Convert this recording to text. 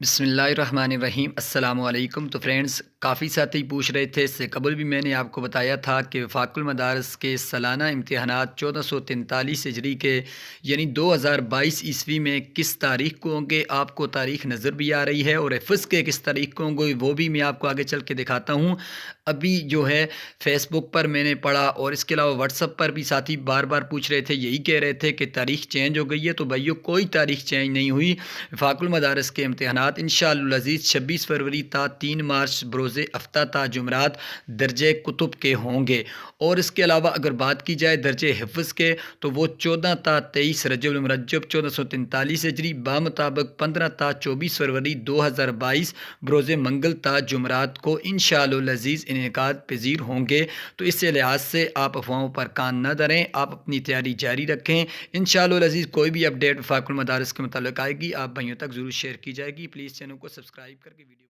بسم اللہ الرحمن الرحیم السلام علیکم۔ تو فرینڈز، کافی ساتھی پوچھ رہے تھے، اس سے قبل بھی میں نے آپ کو بتایا تھا کہ وفاق المدارس کے سالانہ امتحانات 1443 ہجری کے یعنی 2022 میں کس تاریخ کو ہوں گے۔ آپ کو تاریخ نظر بھی آ رہی ہے، اور حفظ کے کس تاریخ کو ہوں گے وہ بھی میں آپ کو آگے چل کے دکھاتا ہوں۔ ابھی جو ہے فیس بک پر میں نے پڑھا، اور اس کے علاوہ واٹس ایپ پر بھی ساتھی بار بار پوچھ رہے تھے، یہی کہہ رہے تھے کہ تاریخ چینج ہو گئی ہے۔ تو بھائیو، کوئی تاریخ چینج نہیں ہوئی۔ وفاق المدارس کے امتحانات انشاءاللہ العزیز 26 فروری تا 3 مارچ بروز ہفتہ تا جمعرات درجہ کتب کے ہوں گے۔ اور اس کے علاوہ اگر بات کی جائے درجہ حفظ کے، تو وہ 14 تا 23 رجب المرجب 1443 ہجری بامطابق 15 تا 24 فروری 2022 بروز منگل تا جمعرات کو انشاءاللہ العزیز انعقاد پذیر ہوں گے۔ تو اس لحاظ سے آپ افواہوں پر کان نہ دھریں، آپ اپنی تیاری جاری رکھیں۔ انشاءاللہ العزیز کوئی بھی اپڈیٹ وفاق المدارس کے متعلق آئے گی، آپ بھائیوں تک ضرور شیئر کی جائے گی۔ پلیز چینل کو سبسکرائب کر کے ویڈیو